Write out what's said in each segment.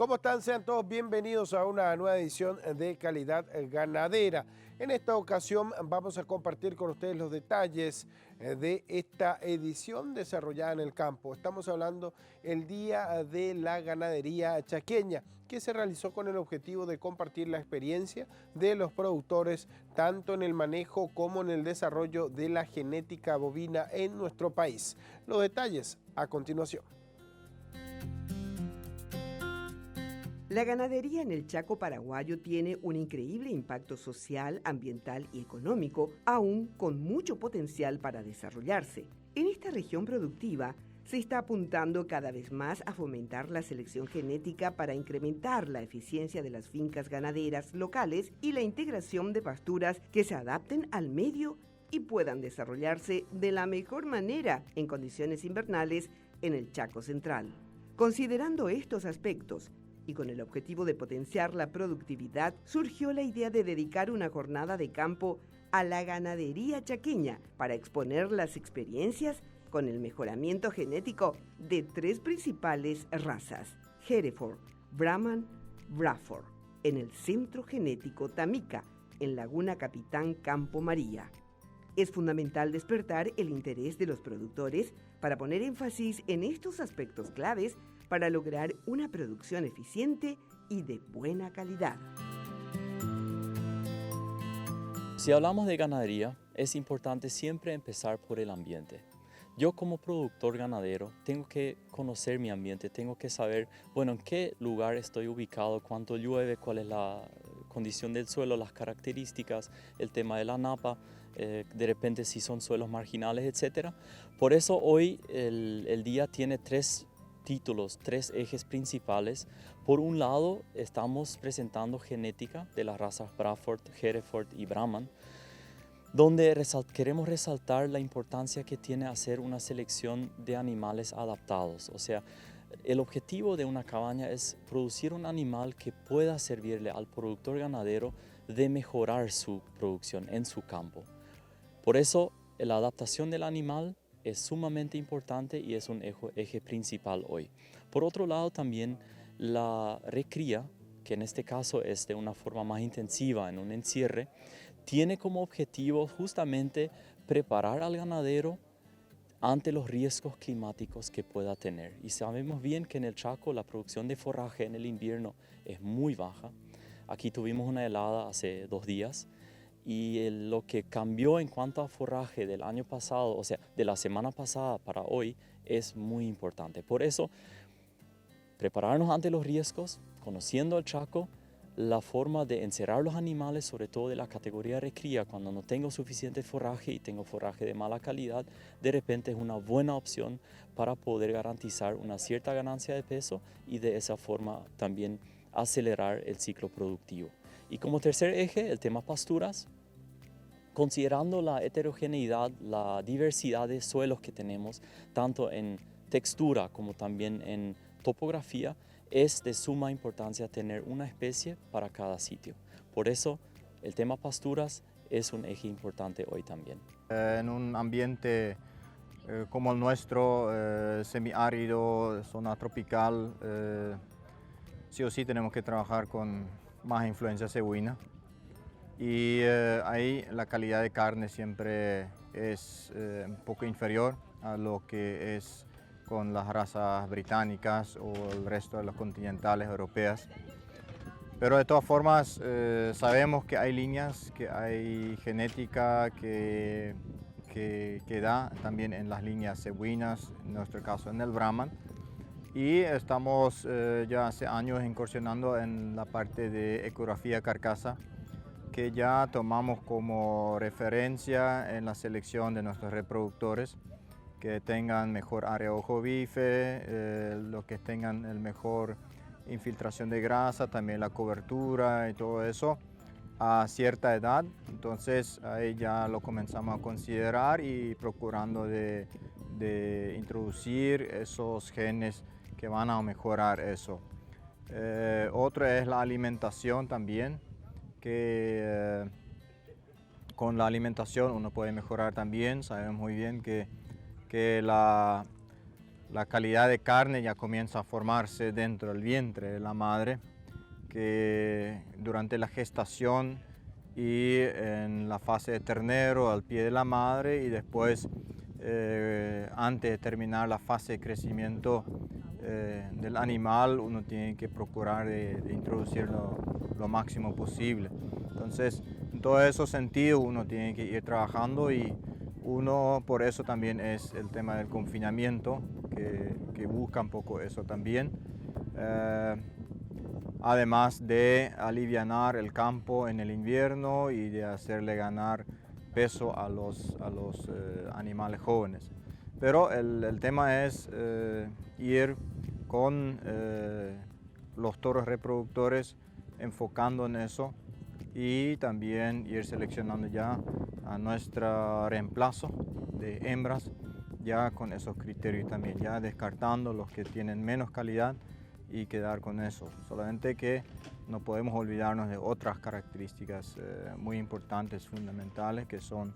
¿Cómo están? Sean todos bienvenidos a una nueva edición de Calidad Ganadera. En esta ocasión vamos a compartir con ustedes los detalles de esta edición desarrollada en el campo. Estamos hablando el Día de la Ganadería Chaqueña, que se realizó con el objetivo de compartir la experiencia de los productores tanto en el manejo como en el desarrollo de la genética bovina en nuestro país. Los detalles a continuación. La ganadería en el Chaco paraguayo tiene un increíble impacto social, ambiental y económico, aún con mucho potencial para desarrollarse. En esta región productiva se está apuntando cada vez más a fomentar la selección genética para incrementar la eficiencia de las fincas ganaderas locales y la integración de pasturas que se adapten al medio y puedan desarrollarse de la mejor manera en condiciones invernales en el Chaco central. Considerando estos aspectos, y con el objetivo de potenciar la productividad, surgió la idea de dedicar una jornada de campo a la ganadería chaqueña para exponer las experiencias con el mejoramiento genético de 3 principales razas, Hereford, Brahman, Braford, en el Centro Genético Tamica, en Laguna Capitán Campo María. Es fundamental despertar el interés de los productores para poner énfasis en estos aspectos claves para lograr una producción eficiente y de buena calidad. Si hablamos de ganadería, es importante siempre empezar por el ambiente. Yo como productor ganadero tengo que conocer mi ambiente, tengo que saber, bueno, en qué lugar estoy ubicado, cuánto llueve, cuál es la condición del suelo, las características, el tema de la napa, de repente si son suelos marginales, etc. Por eso hoy el día tiene 3 títulos, 3 ejes principales. Por un lado, estamos presentando genética de las razas Braford, Hereford y Brahman, donde queremos resaltar la importancia que tiene hacer una selección de animales adaptados. O sea, el objetivo de una cabaña es producir un animal que pueda servirle al productor ganadero de mejorar su producción en su campo. Por eso, la adaptación del animal es sumamente importante y es un eje principal hoy. Por otro lado, también la recría, que en este caso es de una forma más intensiva en un encierre, tiene como objetivo justamente preparar al ganadero ante los riesgos climáticos que pueda tener. Y sabemos bien que en el Chaco la producción de forraje en el invierno es muy baja. Aquí tuvimos una helada hace 2 días. Y lo que cambió en cuanto a forraje del año pasado, o sea, de la semana pasada para hoy, es muy importante. Por eso, prepararnos ante los riesgos, conociendo el Chaco, la forma de encerrar los animales, sobre todo de la categoría recría, cuando no tengo suficiente forraje y tengo forraje de mala calidad, de repente es una buena opción para poder garantizar una cierta ganancia de peso y de esa forma también acelerar el ciclo productivo. Y como tercer eje, el tema pasturas. Considerando la heterogeneidad, la diversidad de suelos que tenemos, tanto en textura como también en topografía, es de suma importancia tener una especie para cada sitio. Por eso, el tema pasturas es un eje importante hoy también. En un ambiente como el nuestro, semiárido, zona tropical, sí o sí tenemos que trabajar con más influencia cebuina. Y ahí la calidad de carne siempre es un poco inferior a lo que es con las razas británicas o el resto de las continentales europeas. Pero de todas formas sabemos que hay líneas, que hay genética que da también en las líneas cebuinas, en nuestro caso en el Brahman. Y estamos ya hace años incursionando en la parte de ecografía carcasa, que ya tomamos como referencia en la selección de nuestros reproductores, que tengan mejor área ojo-bife, los que tengan el mejor infiltración de grasa, también la cobertura y todo eso a cierta edad. Entonces ahí ya lo comenzamos a considerar y procurando de introducir esos genes que van a mejorar eso. Otro es la alimentación también, que con la alimentación uno puede mejorar también. Sabemos muy bien que la calidad de carne ya comienza a formarse dentro del vientre de la madre, que durante la gestación y en la fase de ternero al pie de la madre y después antes de terminar la fase de crecimiento del animal, uno tiene que procurar de introducirlo lo máximo posible. Entonces, en todos esos sentidos uno tiene que ir trabajando y uno por eso también es el tema del confinamiento, que busca un poco eso también. Además de alivianar el campo en el invierno y de hacerle ganar peso a los animales jóvenes. Pero el tema es ir con los toros reproductores enfocando en eso y también ir seleccionando ya a nuestro reemplazo de hembras ya con esos criterios también, ya descartando los que tienen menos calidad y quedar con eso. Solamente que no podemos olvidarnos de otras características muy importantes, fundamentales, que son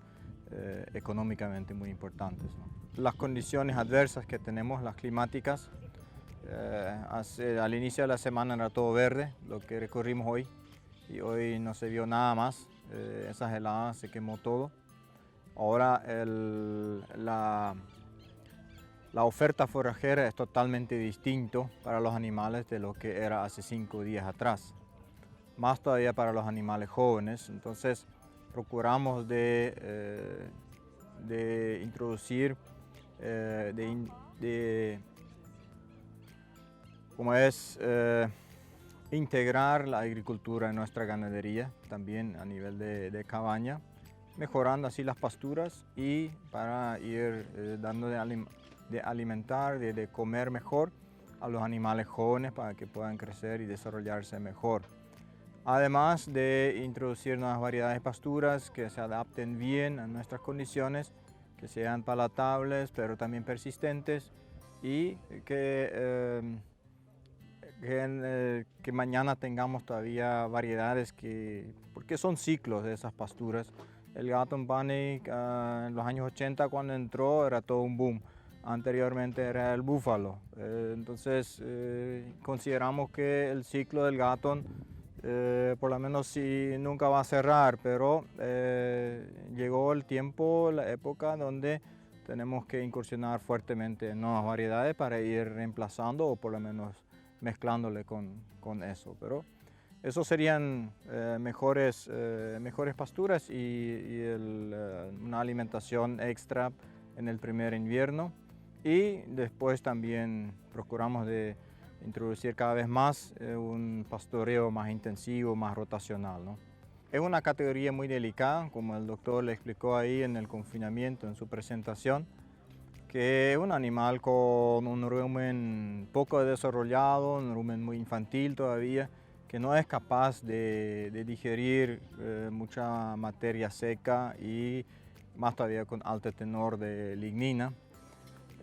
económicamente muy importantes, ¿no? Las condiciones adversas que tenemos, las climáticas, al inicio de la semana era todo verde, lo que recorrimos hoy, y hoy no se vio nada más, esas heladas se quemó todo. Ahora la oferta forrajera es totalmente distinto para los animales de lo que era hace 5 días atrás, más todavía para los animales jóvenes. Entonces procuramos de introducir, integrar la agricultura en nuestra ganadería, también a nivel de cabaña, mejorando así las pasturas y para ir dando de alimentar, de comer mejor a los animales jóvenes para que puedan crecer y desarrollarse mejor. Además de introducir nuevas variedades de pasturas que se adapten bien a nuestras condiciones, que sean palatables pero también persistentes y que mañana tengamos todavía variedades porque son ciclos de esas pasturas. El Gatton Bunny en los años 80 cuando entró era todo un boom. Anteriormente era el búfalo. Entonces consideramos que el ciclo del Gatton, por lo menos sí, nunca va a cerrar, pero llegó el tiempo, la época donde tenemos que incursionar fuertemente en nuevas variedades para ir reemplazando o por lo menos mezclándole con eso. Pero eso serían mejores pasturas y una alimentación extra en el primer invierno. Y después también procuramos de introducir cada vez más un pastoreo más intensivo, más rotacional, ¿no? Es una categoría muy delicada, como el doctor le explicó ahí en el confinamiento, en su presentación, que es un animal con un rumen poco desarrollado, un rumen muy infantil todavía, que no es capaz de digerir mucha materia seca y más todavía con alto tenor de lignina.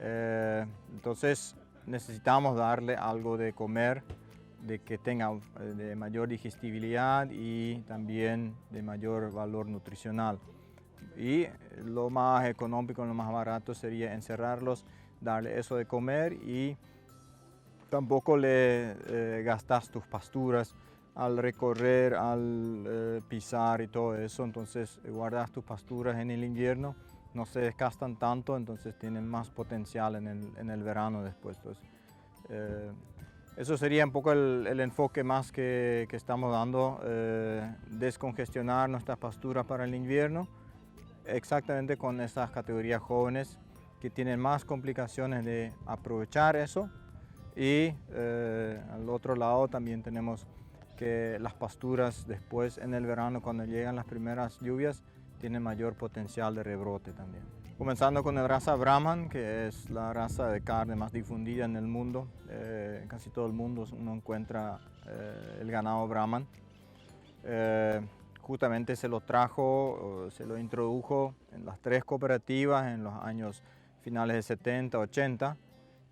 Entonces necesitamos darle algo de comer, de que tenga de mayor digestibilidad y también de mayor valor nutricional. Y lo más económico, lo más barato sería encerrarlos, darle eso de comer y tampoco le gastas tus pasturas al recorrer, al pisar y todo eso. Entonces guardas tus pasturas en el invierno, no se desgastan tanto, entonces tienen más potencial en el verano después. Entonces, eso sería un poco el enfoque más que estamos dando, descongestionar nuestras pasturas para el invierno, exactamente con estas categorías jóvenes que tienen más complicaciones de aprovechar eso. Y al otro lado también tenemos que las pasturas después en el verano, cuando llegan las primeras lluvias, tienen mayor potencial de rebrote también. Comenzando con la raza Brahman, que es la raza de carne más difundida en el mundo. En casi todo el mundo uno encuentra el ganado Brahman. Justamente se lo trajo, se lo introdujo en las 3 cooperativas en los años finales de 70, 80,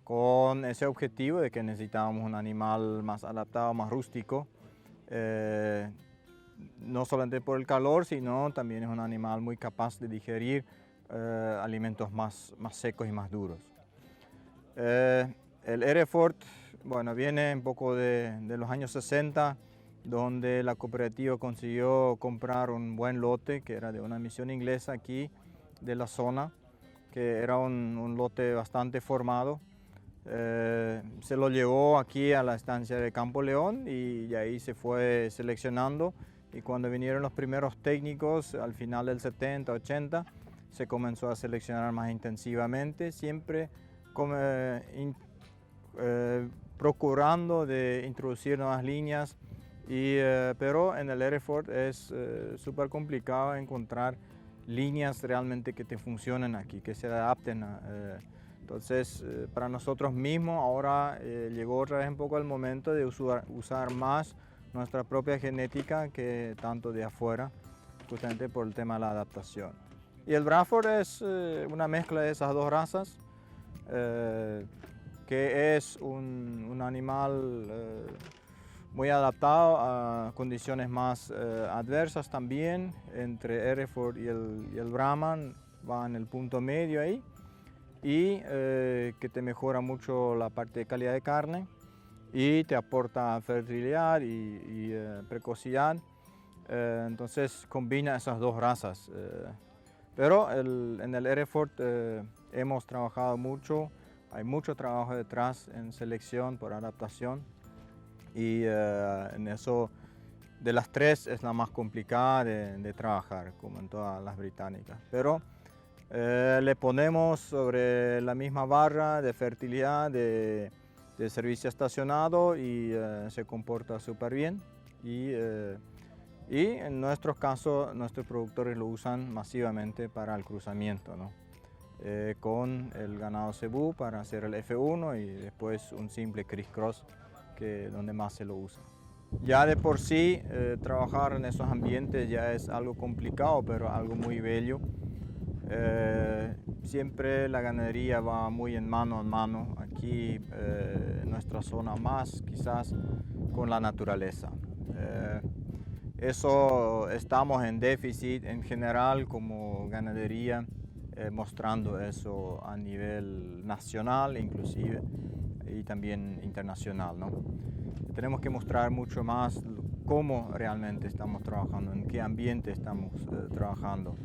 con ese objetivo de que necesitábamos un animal más adaptado, más rústico. No solamente por el calor, sino también es un animal muy capaz de digerir alimentos más secos y más duros. El Hereford, bueno, viene un poco de los años 60, donde la cooperativa consiguió comprar un buen lote, que era de una misión inglesa aquí, de la zona, que era un lote bastante formado. Se lo llevó aquí a la estancia de Campo León y ahí se fue seleccionando. Y cuando vinieron los primeros técnicos, al final del 70, 80, se comenzó a seleccionar más intensivamente, siempre procurando de introducir nuevas líneas, pero en el Hereford es súper complicado encontrar líneas realmente que te funcionen aquí, que se adapten. Entonces, para nosotros mismos ahora llegó otra vez un poco el momento de usar más nuestra propia genética que tanto de afuera, justamente por el tema de la adaptación. Y el Braford es una mezcla de esas dos razas, que es un animal muy adaptado a condiciones más adversas también. Entre Hereford y el Brahman va en el punto medio ahí, y que te mejora mucho la parte de calidad de carne y te aporta fertilidad y precocidad. Entonces combina esas dos razas. Pero en el Hereford hemos trabajado mucho, hay mucho trabajo detrás en selección por adaptación, y en eso de las tres es la más complicada de trabajar, como en todas las británicas. Pero le ponemos sobre la misma barra de fertilidad de servicio estacionado y se comporta súper bien. Y en nuestros casos, nuestros productores lo usan masivamente para el cruzamiento, ¿no? Con el ganado cebú para hacer el F1 y después un simple criss-cross, que donde más se lo usa. Ya de por sí, trabajar en esos ambientes ya es algo complicado, pero algo muy bello. Siempre la ganadería va muy en mano aquí, en nuestra zona más quizás con la naturaleza. Eso estamos en déficit en general como ganadería, mostrando eso a nivel nacional inclusive y también internacional, ¿no? Tenemos que mostrar mucho más cómo realmente estamos trabajando, en qué ambiente estamos trabajando.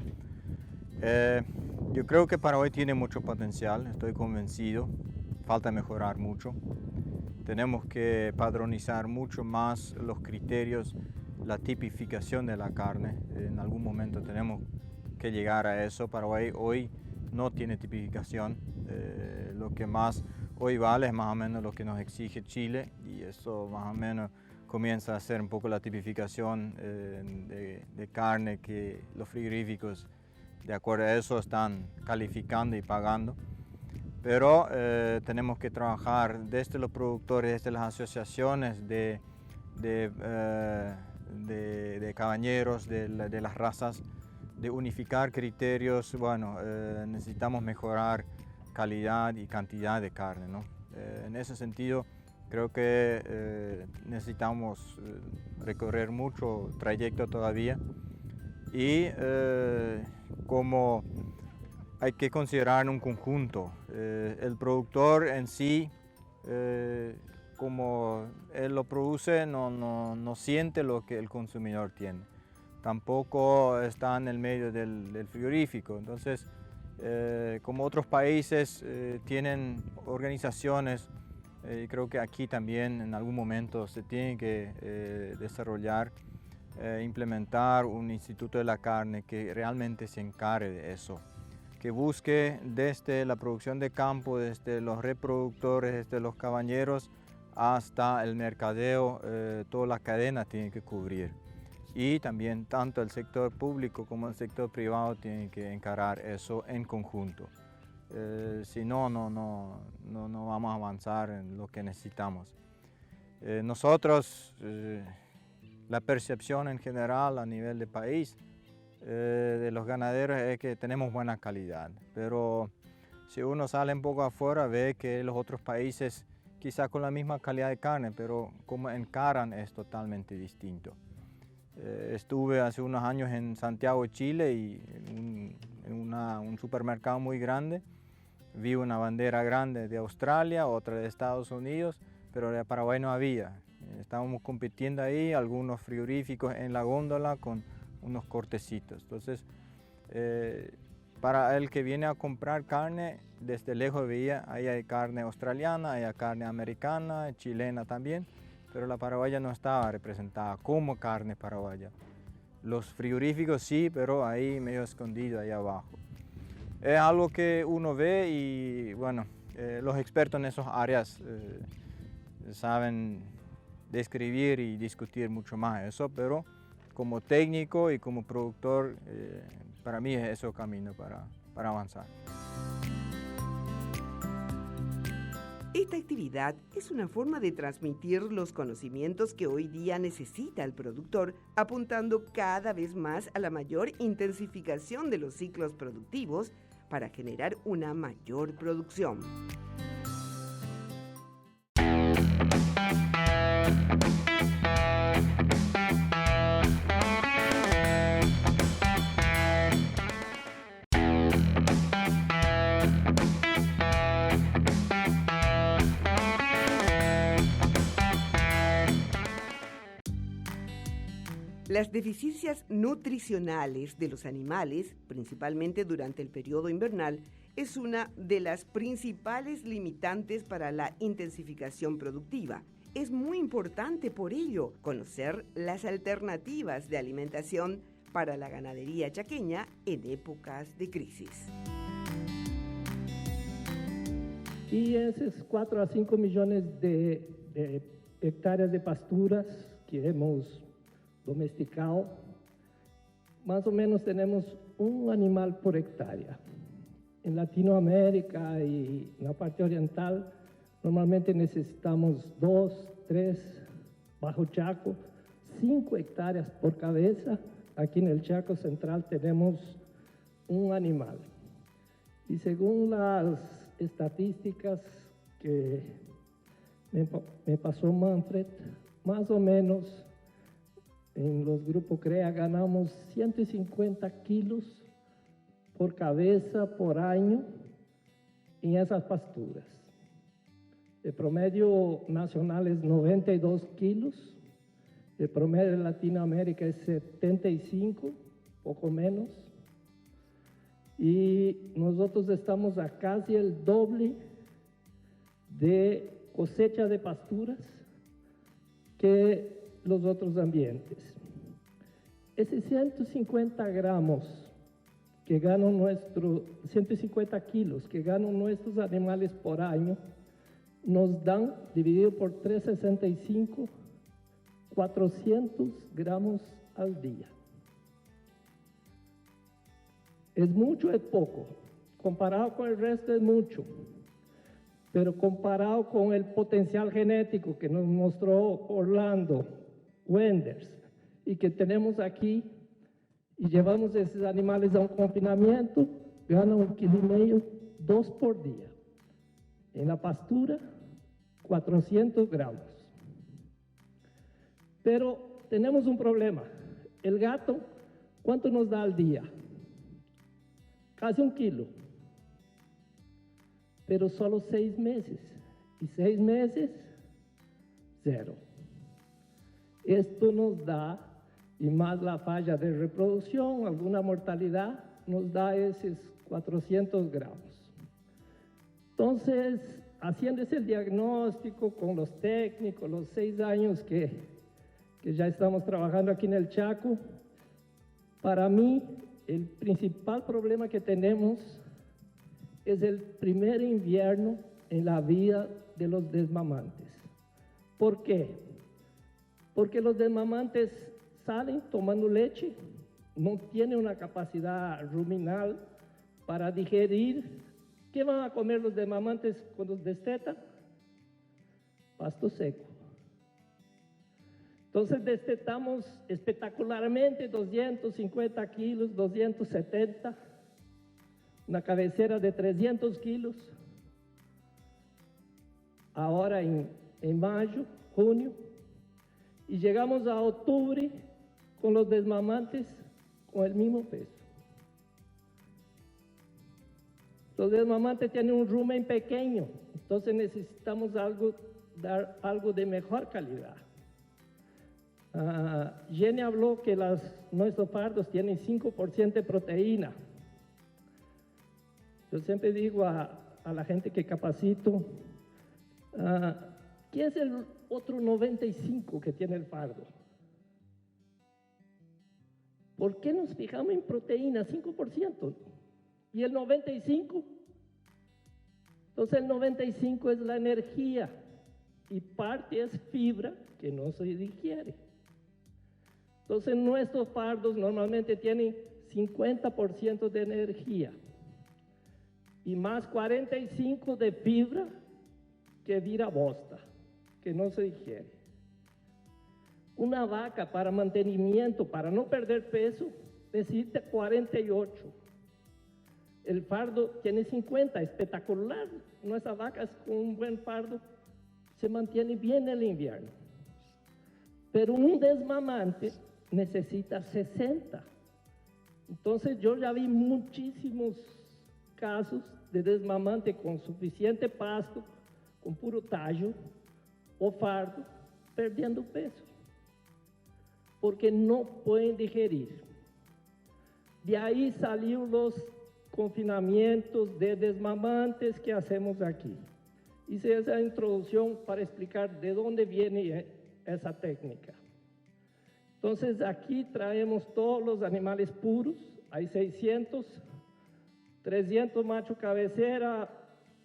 Yo creo que Paraguay tiene mucho potencial, estoy convencido, falta mejorar mucho. Tenemos que padronizar mucho más los criterios, la tipificación de la carne. En algún momento tenemos que llegar a eso. Paraguay hoy no tiene tipificación. Lo que más hoy vale es más o menos lo que nos exige Chile, y eso más o menos comienza a ser un poco la tipificación de carne que los frigoríficos, de acuerdo a eso, están calificando y pagando. Pero tenemos que trabajar desde los productores, desde las asociaciones de cabañeros, de las razas, de unificar criterios. Bueno, necesitamos mejorar calidad y cantidad de carne, ¿no? En ese sentido, creo que necesitamos recorrer mucho trayecto todavía, y como hay que considerar un conjunto. El productor en sí, como él lo produce, no siente lo que el consumidor tiene. Tampoco está en el medio del frigorífico. Entonces, como otros países tienen organizaciones, creo que aquí también en algún momento se tiene que desarrollar, implementar un instituto de la carne que realmente se encargue de eso, que busque desde la producción de campo, desde los reproductores, desde los cabañeros hasta el mercadeo, toda la cadena tiene que cubrir. Y también tanto el sector público como el sector privado tienen que encarar eso en conjunto. Si no vamos a avanzar en lo que necesitamos. Nosotros, la percepción en general a nivel de país de los ganaderos es que tenemos buena calidad, pero si uno sale un poco afuera ve que los otros países quizá con la misma calidad de carne, pero como encaran es totalmente distinto. Estuve hace unos años en Santiago, Chile, y en un supermercado muy grande vi una bandera grande de Australia, otra de Estados Unidos, pero de Paraguay no había. Estábamos compitiendo ahí, algunos frigoríficos en la góndola con unos cortecitos. Entonces, para el que viene a comprar carne, desde lejos veía, ahí hay carne australiana, hay carne americana, chilena también, pero la paraguaya no estaba representada como carne paraguaya. Los frigoríficos sí, pero ahí medio escondido, ahí abajo. Es algo que uno ve y bueno, los expertos en esas áreas saben describir y discutir mucho más eso, pero como técnico y como productor, para mí es ese el camino para avanzar. Esta actividad es una forma de transmitir los conocimientos que hoy día necesita el productor, apuntando cada vez más a la mayor intensificación de los ciclos productivos para generar una mayor producción. Las deficiencias nutricionales de los animales, principalmente durante el periodo invernal, es una de las principales limitantes para la intensificación productiva. Es muy importante por ello conocer las alternativas de alimentación para la ganadería chaqueña en épocas de crisis. Y esos 4 a 5 millones de hectáreas de pasturas que hemos domesticado, más o menos tenemos un animal por hectárea. En Latinoamérica y en la parte oriental normalmente necesitamos 2, 3, bajo Chaco, 5 hectáreas por cabeza. Aquí en el Chaco Central tenemos un animal. Y según las estadísticas que me pasó Manfred, más o menos en los grupos CREA ganamos 150 kilos por cabeza por año en esas pasturas. El promedio nacional es 92 kilos, el promedio de Latinoamérica es 75, poco menos, y nosotros estamos a casi el doble de cosecha de pasturas que los otros ambientes. Ese 150 gramos que ganan 150 kilos que ganan nuestros animales por año, nos dan, dividido por 365, 400 gramos al día. ¿Es mucho? Es poco. Comparado con el resto es mucho. Pero comparado con el potencial genético que nos mostró Orlando Wenders y que tenemos aquí, y llevamos esos animales a un confinamiento, ganan 1,5 kilos, 2 por día. En la pastura, 400 gramos. Pero tenemos un problema. El gato, ¿cuánto nos da al día? Casi 1 kilo. Pero solo 6 meses. Y 6 meses, 0. Esto nos da, y más la falla de reproducción, alguna mortalidad, nos da esos 400 gramos. Entonces, haciéndose el diagnóstico con los técnicos, los 6 años que ya estamos trabajando aquí en el Chaco, para mí el principal problema que tenemos es el primer invierno en la vida de los desmamantes. ¿Por qué? Porque los desmamantes salen tomando leche, no tienen una capacidad ruminal para digerir. ¿Qué van a comer los desmamantes cuando destetan? Pasto seco. Entonces destetamos espectacularmente 250 kilos, 270, una cabecera de 300 kilos. Ahora en mayo, junio, y llegamos a octubre con los desmamantes con el mismo peso. Los desmamantes tienen un rumen pequeño, entonces necesitamos dar algo de mejor calidad. Jenny habló que nuestros fardos tienen 5% de proteína. Yo siempre digo a la gente que capacito, ¿qué es el otro 95% que tiene el fardo? ¿Por qué nos fijamos en proteína 5%? ¿Y el 95%? Entonces el 95% es la energía y parte es fibra que no se digiere. Entonces nuestros fardos normalmente tienen 50% de energía y más 45% de fibra que vira bosta, que no se digiere. Una vaca para mantenimiento, para no perder peso, necesita 48. El fardo tiene 50, espectacular. Nuestras vacas con un buen fardo se mantienen bien en el invierno. Pero un desmamante necesita 60. Entonces yo ya vi muchísimos casos de desmamante con suficiente pasto, con puro tallo o fardo, perdiendo peso, porque no pueden digerir. De ahí salieron los confinamientos de desmamantes que hacemos aquí. Hice esa introducción para explicar de dónde viene esa técnica. Entonces aquí traemos todos los animales puros, hay 600, 300 macho cabecera,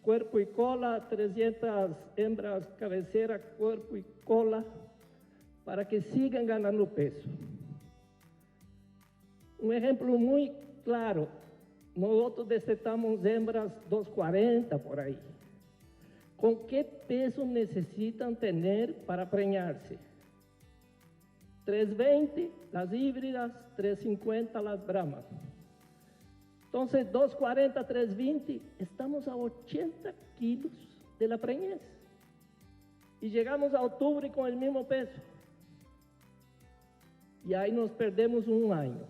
cuerpo y cola, 300 hembras cabecera, cuerpo y cola, para que sigan ganando peso. Un ejemplo muy claro, nosotros destetamos hembras 240 por ahí. ¿Con qué peso necesitan tener para preñarse? 320 las híbridas, 350 las brahmas. Entonces, 240, 320, estamos a 80 kilos de la preñez. Y llegamos a octubre con el mismo peso. Y ahí nos perdemos un año.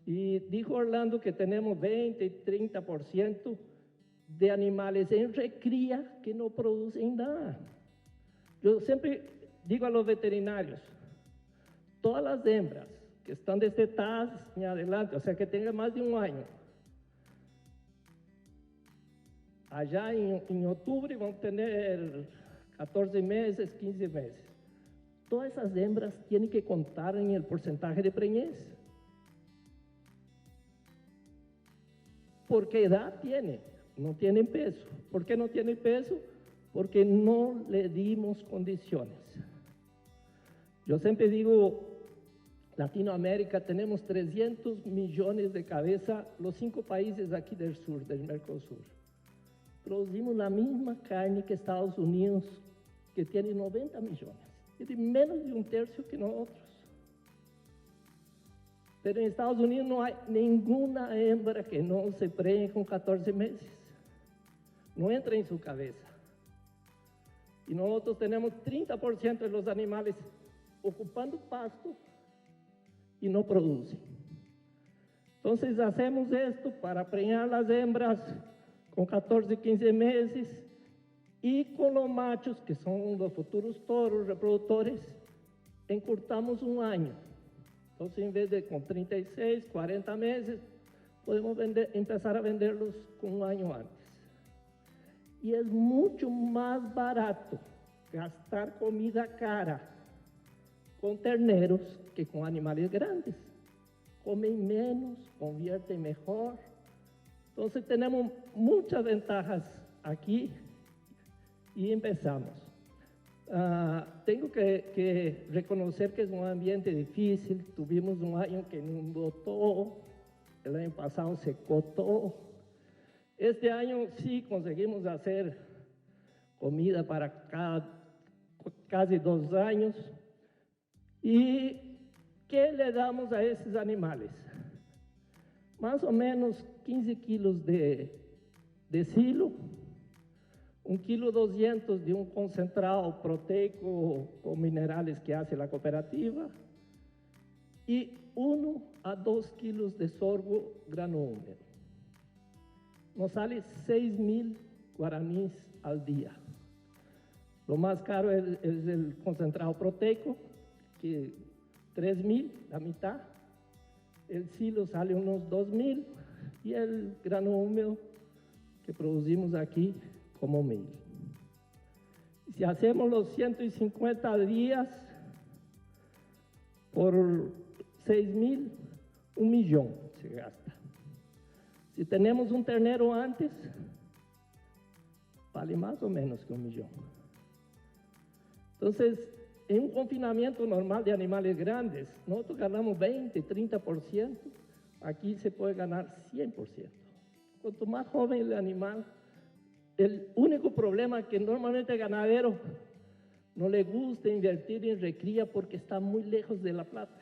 Y dijo Orlando que tenemos 20 y 30% de animales en recría que no producen nada. Yo siempre digo a los veterinarios, todas las hembras que están destetadas en adelante, o sea que tengan más de un año, allá en octubre van a tener 14 meses, 15 meses. Todas esas hembras tienen que contar en el porcentaje de preñez. ¿Por qué edad tiene? No tienen peso. ¿Por qué no tienen peso? Porque no le dimos condiciones. Yo siempre digo, Latinoamérica tenemos 300 millones de cabezas, los 5 países aquí del sur, del Mercosur. Producimos la misma carne que Estados Unidos, que tiene 90 millones. Es menos de un tercio que nosotros. Pero en Estados Unidos no hay ninguna hembra que no se preñe con 14 meses. No entra en su cabeza. Y nosotros tenemos 30% de los animales ocupando pasto y no producen. Entonces hacemos esto para preñar las hembras con 14, 15 meses y con los machos, que son los futuros toros reproductores, encurtamos un año. Entonces en vez de con 36, 40 meses, podemos empezar a venderlos con un año antes. Y es mucho más barato gastar comida cara con terneros que con animales grandes. Comen menos, convierten mejor. Entonces tenemos muchas ventajas aquí y empezamos. Tengo que reconocer que es un ambiente difícil. Tuvimos un año que inundó todo, el año pasado secó todo. Este año sí conseguimos hacer comida para casi 2 años. ¿Y qué le damos a esos animales? Más o menos 15 kilos de silo, 1,2 kg de un concentrado proteico con minerales que hace la cooperativa y 1 a 2 kilos de sorgo grano húmedo. nos sale 6.000 guaraníes al día. Lo más caro es el concentrado proteico, que 3.000, la mitad. El silo sale unos 2.000 y el grano húmedo que producimos aquí como 1.000. Si hacemos los 150 días por 6.000, 1.000.000 se gasta. Si tenemos un ternero antes, vale más o menos que 1.000.000. Entonces, en un confinamiento normal de animales grandes, nosotros ganamos 20, 30%, aquí se puede ganar 100%. Cuanto más joven el animal, el único problema es que normalmente el ganadero no le gusta invertir en recría porque está muy lejos de La Plata.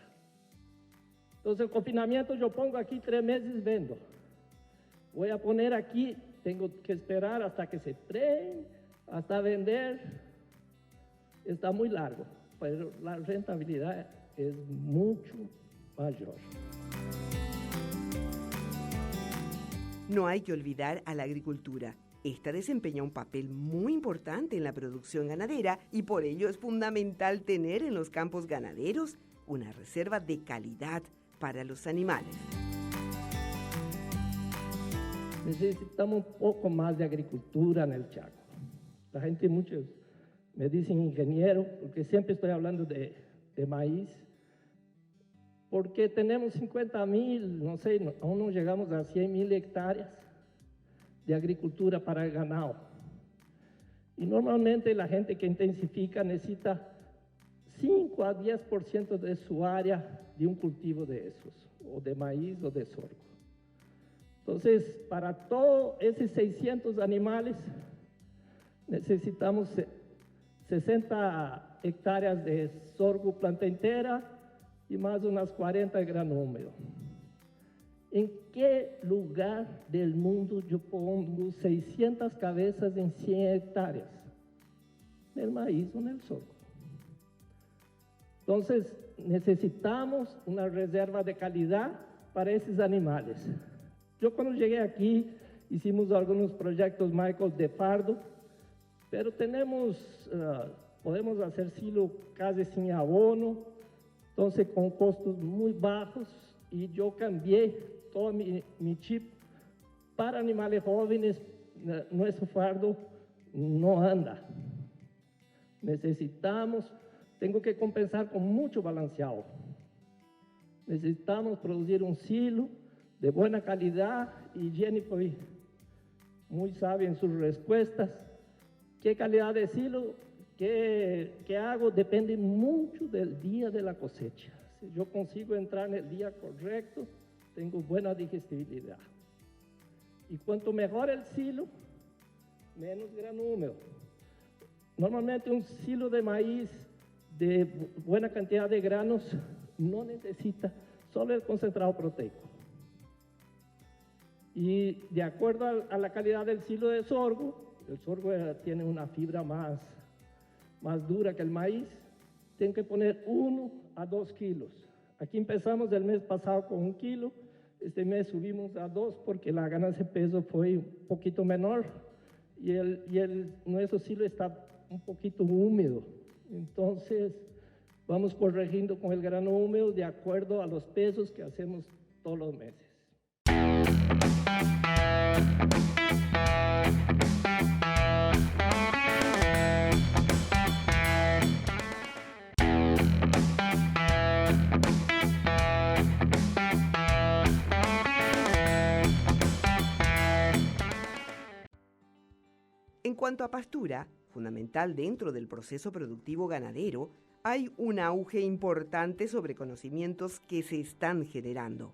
Entonces el confinamiento yo pongo aquí 3 meses, vendo. Voy a poner aquí, tengo que esperar hasta que se preen, hasta vender. Está muy largo, pero la rentabilidad es mucho mayor. No hay que olvidar a la agricultura. Esta desempeña un papel muy importante en la producción ganadera y por ello es fundamental tener en los campos ganaderos una reserva de calidad para los animales. Necesitamos un poco más de agricultura en el Chaco. La gente, muchos me dicen ingeniero, porque siempre estoy hablando de maíz, porque tenemos 50.000, no sé, aún no llegamos a 100.000 hectáreas de agricultura para el ganado. Y normalmente la gente que intensifica necesita 5 a 10% de su área de un cultivo de esos, o de maíz o de sorgo. Entonces, para todos esos 600 animales, necesitamos 60 hectáreas de sorgo planta entera y más unas 40 de grano húmedo. ¿En qué lugar del mundo yo pongo 600 cabezas en 100 hectáreas? En el maíz o en el sorgo. Entonces, necesitamos una reserva de calidad para esos animales. Yo cuando llegué aquí, hicimos algunos proyectos, Michael, de fardo, pero podemos hacer silo casi sin abono, entonces con costos muy bajos, y yo cambié todo mi chip para animales jóvenes. Nuestro fardo no anda. Tengo que compensar con mucho balanceado. Necesitamos producir un silo de buena calidad, y Jenny fue muy sabia en sus respuestas. ¿Qué calidad de silo? ¿Qué hago? Depende mucho del día de la cosecha. Si yo consigo entrar en el día correcto, tengo buena digestibilidad. Y cuanto mejor el silo, menos grano húmedo. Normalmente un silo de maíz de buena cantidad de granos no necesita solo el concentrado proteico. Y de acuerdo a la calidad del silo de sorgo, el sorgo tiene una fibra más dura que el maíz, tengo que poner 1 a 2 kilos. Aquí empezamos el mes pasado con 1 kilo, este mes subimos a 2 porque la ganancia de peso fue un poquito menor y nuestro silo está un poquito húmedo. Entonces vamos corrigiendo con el grano húmedo de acuerdo a los pesos que hacemos todos los meses. En cuanto a pastura, fundamental dentro del proceso productivo ganadero, hay un auge importante sobre conocimientos que se están generando.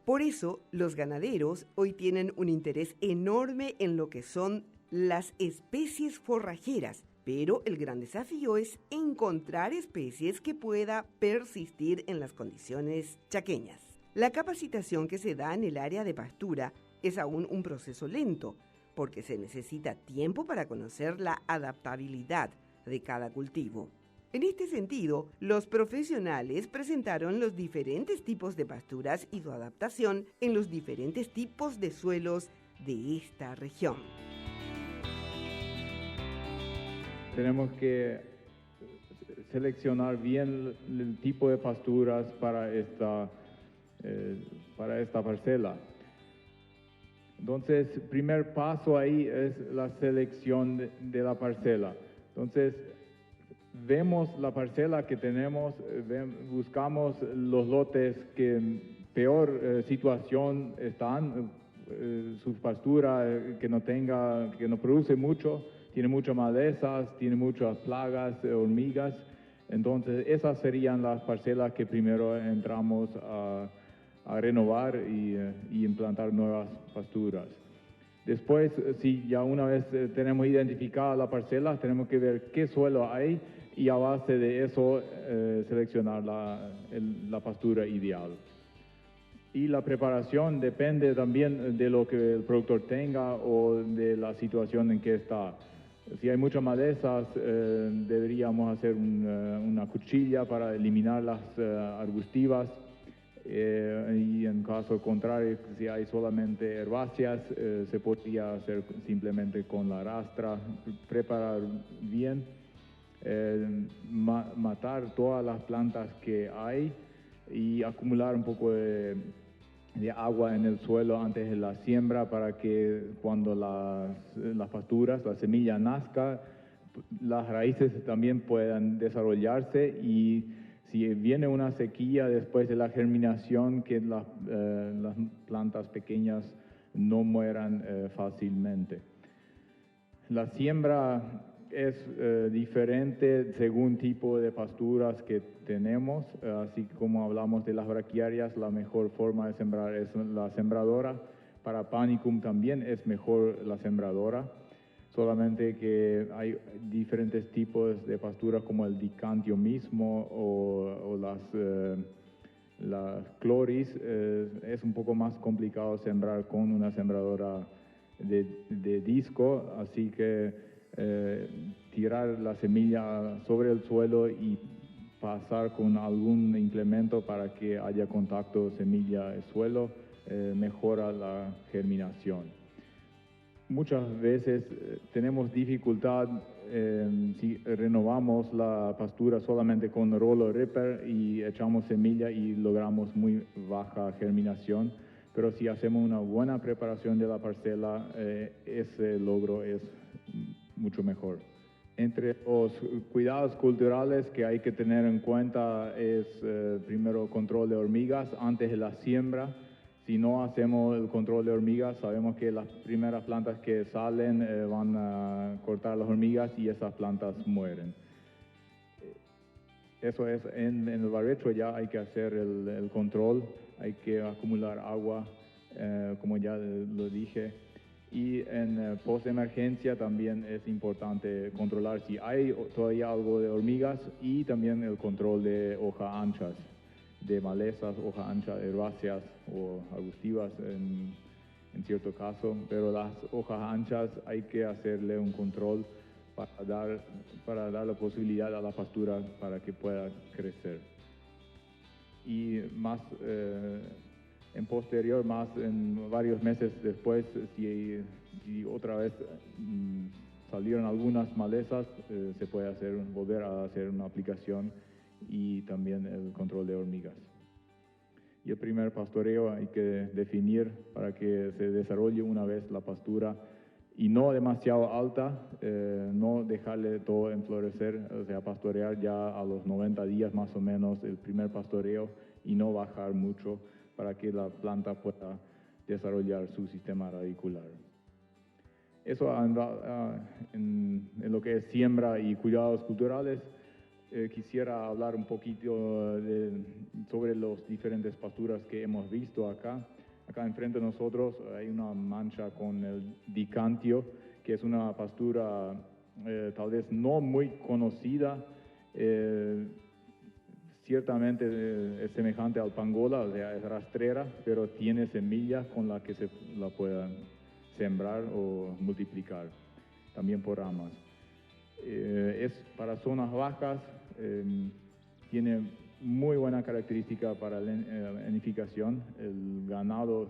Por eso, los ganaderos hoy tienen un interés enorme en lo que son las especies forrajeras, pero el gran desafío es encontrar especies que pueda persistir en las condiciones chaqueñas. La capacitación que se da en el área de pastura es aún un proceso lento, porque se necesita tiempo para conocer la adaptabilidad de cada cultivo. En este sentido, los profesionales presentaron los diferentes tipos de pasturas y su adaptación en los diferentes tipos de suelos de esta región. Tenemos que seleccionar bien el tipo de pasturas para esta parcela. Entonces, primer paso ahí es la selección de la parcela. Entonces, vemos la parcela que tenemos, buscamos los lotes que en peor situación están, su pastura que no produce mucho, tiene muchas malezas, tiene muchas plagas, hormigas. Entonces, esas serían las parcelas que primero entramos a renovar y implantar nuevas pasturas. Después, si ya una vez tenemos identificada la parcela, tenemos que ver qué suelo hay y a base de eso seleccionar la pastura ideal. Y la preparación depende también de lo que el productor tenga o de la situación en que está. Si hay muchas malezas, deberíamos hacer una cuchilla para eliminar las arbustivas. Y en caso contrario, si hay solamente herbáceas, se podría hacer simplemente con la rastra, preparar bien, matar todas las plantas que hay y acumular un poco de agua en el suelo antes de la siembra para que cuando las pasturas, la semilla nazca, las raíces también puedan desarrollarse y si viene una sequía después de la germinación, que las plantas pequeñas no mueran fácilmente. La siembra es diferente según tipo de pasturas que tenemos, así como hablamos de las braquiarias, la mejor forma de sembrar es la sembradora. Para Panicum también es mejor la sembradora. Solamente que hay diferentes tipos de pasturas como el dicantio mismo o las cloris. Es un poco más complicado sembrar con una sembradora de disco, así que tirar la semilla sobre el suelo y pasar con algún implemento para que haya contacto semilla-suelo mejora la germinación. Muchas veces tenemos dificultad si renovamos la pastura solamente con roller ripper y echamos semilla y logramos muy baja germinación, pero si hacemos una buena preparación de la parcela, ese logro es mucho mejor. Entre los cuidados culturales que hay que tener en cuenta es primero control de hormigas antes de la siembra. Si no hacemos el control de hormigas, sabemos que las primeras plantas que salen van a cortar las hormigas y esas plantas mueren. Eso es, en el barbecho ya hay que hacer el control, hay que acumular agua, como ya lo dije. Y en post-emergencia también es importante controlar si hay todavía algo de hormigas y también el control de hojas anchas, de malezas, hojas anchas, herbáceas o arbustivas en cierto caso, pero las hojas anchas hay que hacerle un control para dar la posibilidad a la pastura para que pueda crecer. Y más en posterior, más en varios meses después, si otra vez salieron algunas malezas, se puede volver a hacer una aplicación y también el control de hormigas. Y el primer pastoreo hay que definir para que se desarrolle una vez la pastura y no demasiado alta, no dejarle todo enflorecer, o sea, pastorear ya a los 90 días más o menos el primer pastoreo y no bajar mucho para que la planta pueda desarrollar su sistema radicular. Eso en lo que es siembra y cuidados culturales. Quisiera hablar un poquito sobre las diferentes pasturas que hemos visto acá. Acá enfrente de nosotros hay una mancha con el dicantio, que es una pastura tal vez no muy conocida. Ciertamente es semejante al pangola, o sea, es rastrera, pero tiene semillas con las que se la puedan sembrar o multiplicar, también por ramas. Es para zonas bajas, tiene muy buena característica para la nidificación. El ganado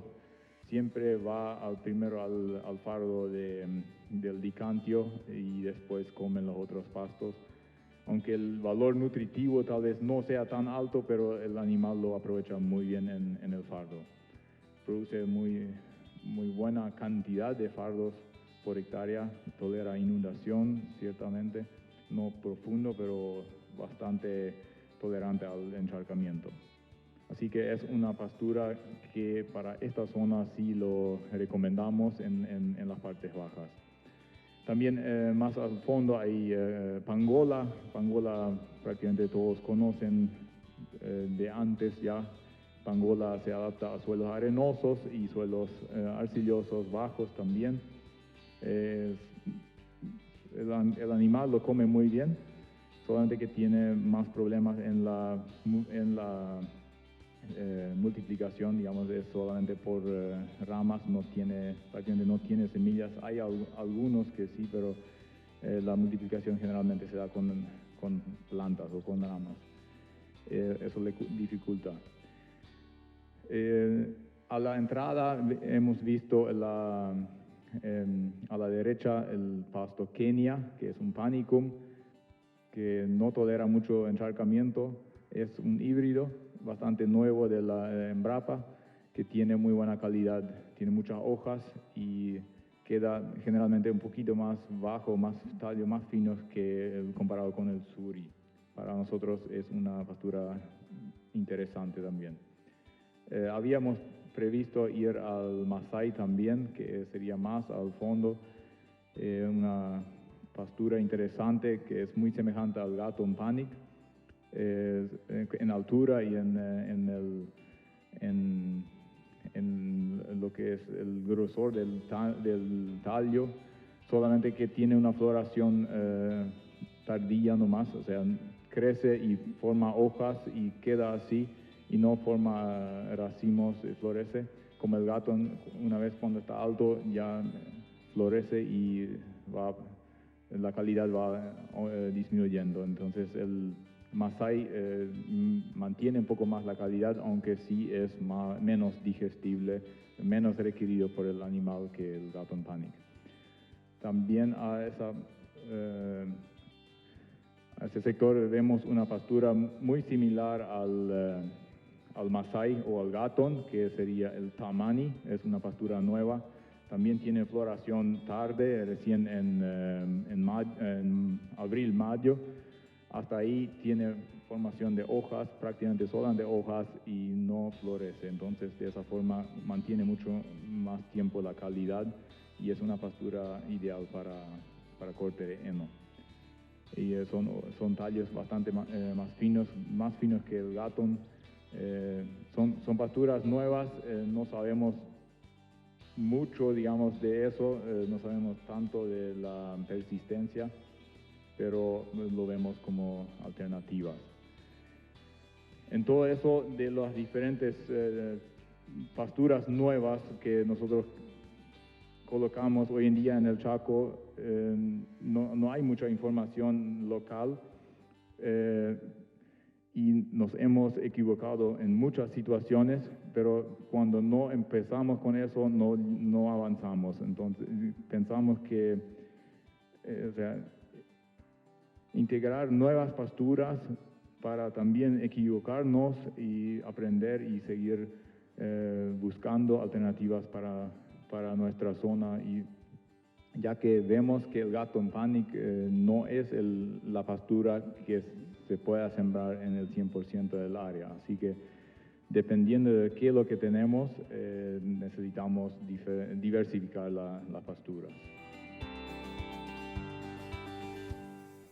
siempre va primero al fardo del dicantio y después comen los otros pastos. Aunque el valor nutritivo tal vez no sea tan alto, pero el animal lo aprovecha muy bien en el fardo. Produce muy buena cantidad de fardos por hectárea, tolera inundación ciertamente, no profundo, pero bastante tolerante al encharcamiento. Así que es una pastura que para esta zona sí lo recomendamos en las partes bajas. También más al fondo hay pangola. Pangola prácticamente todos conocen de antes ya. Pangola se adapta a suelos arenosos y suelos arcillosos bajos también. El animal lo come muy bien, solamente que tiene más problemas en la multiplicación, digamos, es solamente por ramas, prácticamente no tiene semillas. Hay algunos que sí, pero la multiplicación generalmente se da con plantas o con ramas. Eso le dificulta. A la entrada hemos visto a la derecha el pasto Kenia, que es un panicum, que no tolera mucho encharcamiento, es un híbrido bastante nuevo de la Embrapa, que tiene muy buena calidad, tiene muchas hojas y queda generalmente un poquito más bajo, más tallo, más finos que comparado con el Suri. Para nosotros es una pastura interesante también. Habíamos previsto ir al Masai también, que sería más al fondo, una pastura interesante que es muy semejante al Gatton Panic, en altura y en lo que es el grosor del tallo, solamente que tiene una floración tardía nomás, o sea, crece y forma hojas y queda así y no forma racimos y florece, como el Gatton, una vez cuando está alto ya florece y la calidad va disminuyendo. Entonces el Masai mantiene un poco más la calidad, aunque sí es menos digestible, menos requerido por el animal que el Gatton Panic. También a ese sector vemos una pastura muy similar al Masai o al Gatton, que sería el Tamani, es una pastura nueva. También tiene floración tarde, recién en abril, mayo. Hasta ahí tiene formación de hojas, prácticamente solamente hojas y no florece. Entonces, de esa forma mantiene mucho más tiempo la calidad y es una pastura ideal para corte de heno. Y son tallos bastante más finos que el Gatton. Son pasturas nuevas, no sabemos mucho, digamos, de eso, no sabemos tanto de la persistencia, pero lo vemos como alternativas. En todo eso, de las diferentes pasturas nuevas que nosotros colocamos hoy en día en el Chaco, no hay mucha información local y nos hemos equivocado en muchas situaciones, pero cuando no empezamos con eso no avanzamos. Entonces pensamos que integrar nuevas pasturas para también equivocarnos y aprender y seguir buscando alternativas para nuestra zona, y ya que vemos que el Gatton Panic no es la pastura que se pueda sembrar en el 100% del área. Así que dependiendo de qué es lo que tenemos, necesitamos diversificar las pasturas.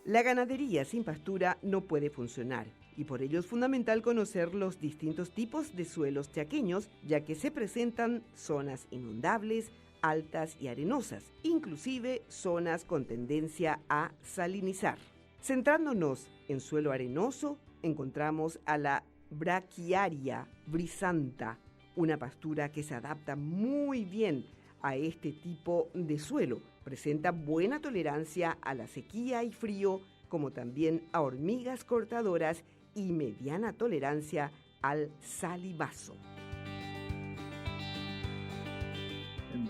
La ganadería sin pastura no puede funcionar y por ello es fundamental conocer los distintos tipos de suelos chaqueños, ya que se presentan zonas inundables, altas y arenosas, inclusive zonas con tendencia a salinizar. Centrándonos en suelo arenoso, encontramos a la Brachiaria brisanta, una pastura que se adapta muy bien a este tipo de suelo. Presenta buena tolerancia a la sequía y frío, como también a hormigas cortadoras y mediana tolerancia al salivazo.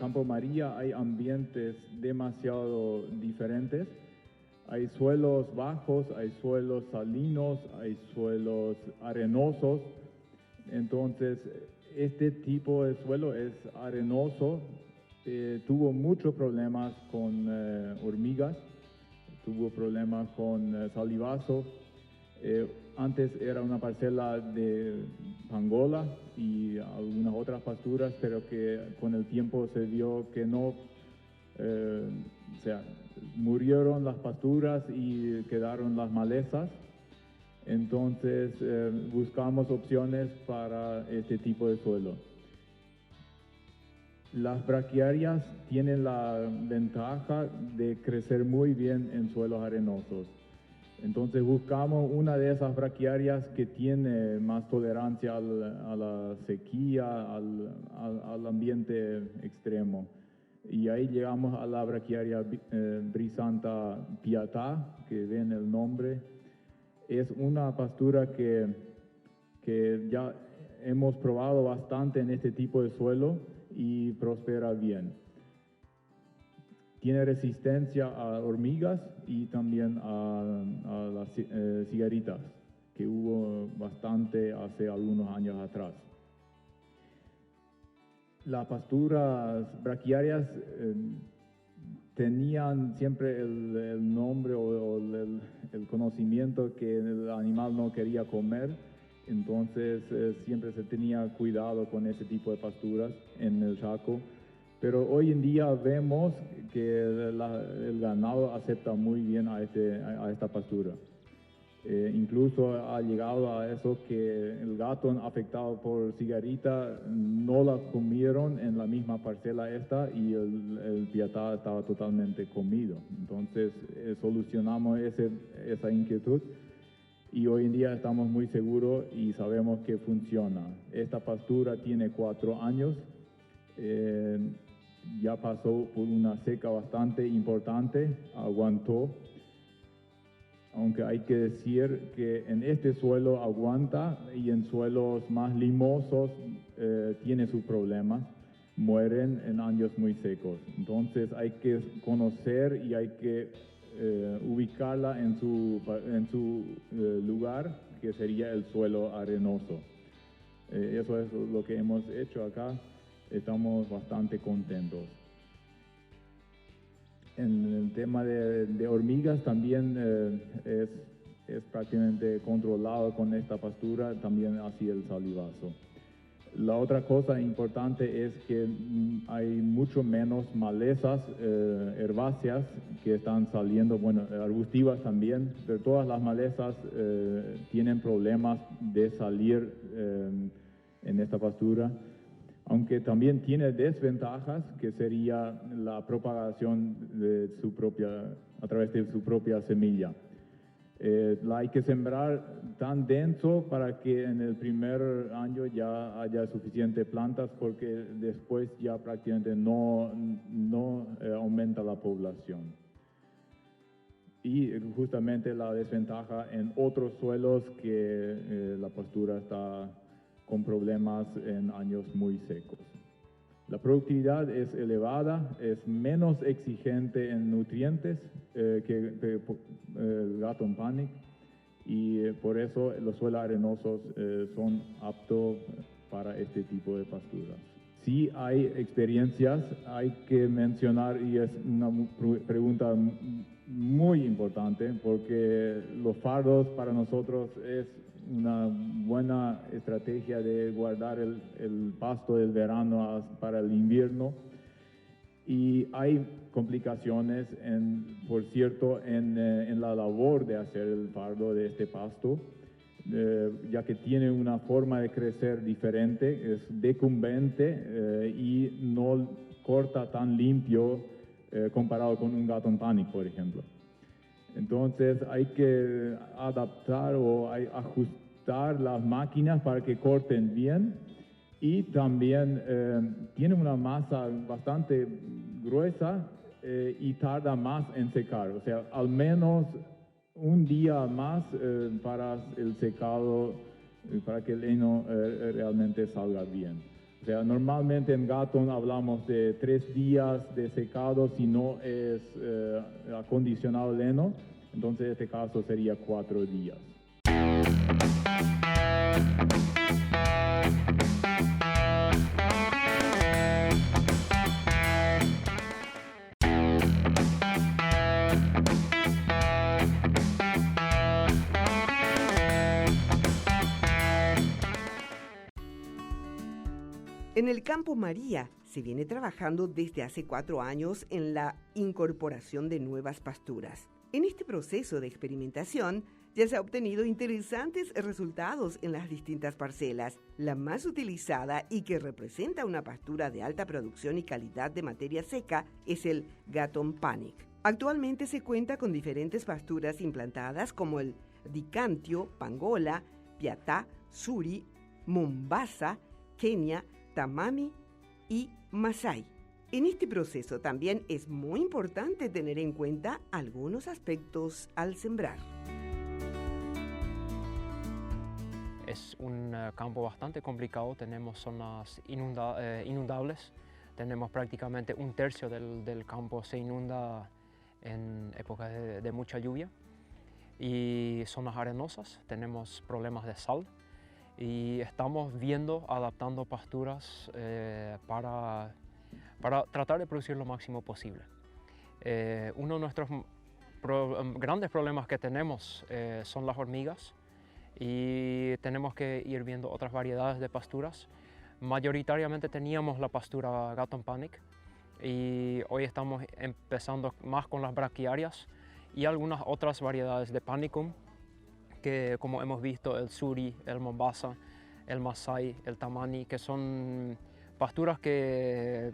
Campo María hay ambientes demasiado diferentes. Hay suelos bajos, hay suelos salinos, hay suelos arenosos. Entonces, este tipo de suelo es arenoso. Tuvo muchos problemas con hormigas, tuvo problemas con salivazo. Antes era una parcela de pangola y algunas otras pasturas, pero que con el tiempo se vio que no, o sea, murieron las pasturas y quedaron las malezas. Entonces buscamos opciones para este tipo de suelo. Las braquiarias tienen la ventaja de crecer muy bien en suelos arenosos. Entonces buscamos una de esas braquiarias que tiene más tolerancia a la sequía, al ambiente extremo. Y ahí llegamos a la braquiaria Brisanta piatá, que ven el nombre. Es una pastura que ya hemos probado bastante en este tipo de suelo y prospera bien. Tiene resistencia a hormigas y también a las cigaritas, que hubo bastante hace algunos años atrás. Las pasturas braquiarias tenían siempre el nombre o el conocimiento que el animal no quería comer, entonces siempre se tenía cuidado con ese tipo de pasturas en el Chaco. Pero hoy en día vemos que el ganado acepta muy bien a esta pastura. Incluso ha llegado a eso que el gato afectado por cigarrita no la comieron en la misma parcela esta y el piatá estaba totalmente comido. Entonces solucionamos esa inquietud y hoy en día estamos muy seguros y sabemos que funciona. Esta pastura tiene 4 años. Ya pasó por una seca bastante importante, aguantó, aunque hay que decir que en este suelo aguanta y en suelos más limosos tiene sus problemas, mueren en años muy secos. Entonces hay que conocer y hay que ubicarla en su lugar, que sería el suelo arenoso. Eso es lo que hemos hecho acá. Estamos bastante contentos. En el tema de hormigas también es prácticamente controlado con esta pastura, también así el salivazo. La otra cosa importante es que hay mucho menos malezas herbáceas que están saliendo, bueno, arbustivas también, pero todas las malezas tienen problemas de salir en esta pastura. Aunque también tiene desventajas, que sería la propagación a través de su propia semilla. La hay que sembrar tan denso para que en el primer año ya haya suficientes plantas, porque después ya prácticamente no aumenta la población. Y justamente la desventaja en otros suelos que la pastura está con problemas en años muy secos. La productividad es elevada, es menos exigente en nutrientes que el Gatton Panic, y por eso los suelos arenosos son aptos para este tipo de pasturas. Sí hay experiencias, hay que mencionar, y es una pregunta muy importante, porque los fardos para nosotros es una buena estrategia de guardar el pasto del verano para el invierno. Y hay complicaciones, por cierto, en la labor de hacer el fardo de este pasto, ya que tiene una forma de crecer diferente, es decumbente y no corta tan limpio comparado con un Gatton Panic, por ejemplo. Entonces hay que adaptar o ajustar las máquinas para que corten bien, y también tiene una masa bastante gruesa y tarda más en secar, o sea, al menos un día más para el secado, para que el heno realmente salga bien. O sea, normalmente en Gatton hablamos de 3 días de secado si no es acondicionado el heno, entonces en este caso sería 4 días. En el Campo María se viene trabajando desde hace 4 años en la incorporación de nuevas pasturas. En este proceso de experimentación ya se ha obtenido interesantes resultados en las distintas parcelas. La más utilizada y que representa una pastura de alta producción y calidad de materia seca es el Gatton Panic. Actualmente se cuenta con diferentes pasturas implantadas como el Dicantio, Pangola, Piatá, Suri, Mombasa, Kenia, Tamami y Masai. En este proceso también es muy importante tener en cuenta algunos aspectos al sembrar. Es un campo bastante complicado, tenemos zonas inundables, tenemos prácticamente 1/3 del campo se inunda en épocas de mucha lluvia, y zonas arenosas, tenemos problemas de sal, y estamos adaptando pasturas para tratar de producir lo máximo posible. Uno de nuestros grandes problemas que tenemos son las hormigas, y tenemos que ir viendo otras variedades de pasturas. Mayoritariamente teníamos la pastura Gatton Panic, y hoy estamos empezando más con las braquiarias y algunas otras variedades de Panicum, que como hemos visto el Suri, el Mombasa, el Masai, el Tamani, que son pasturas que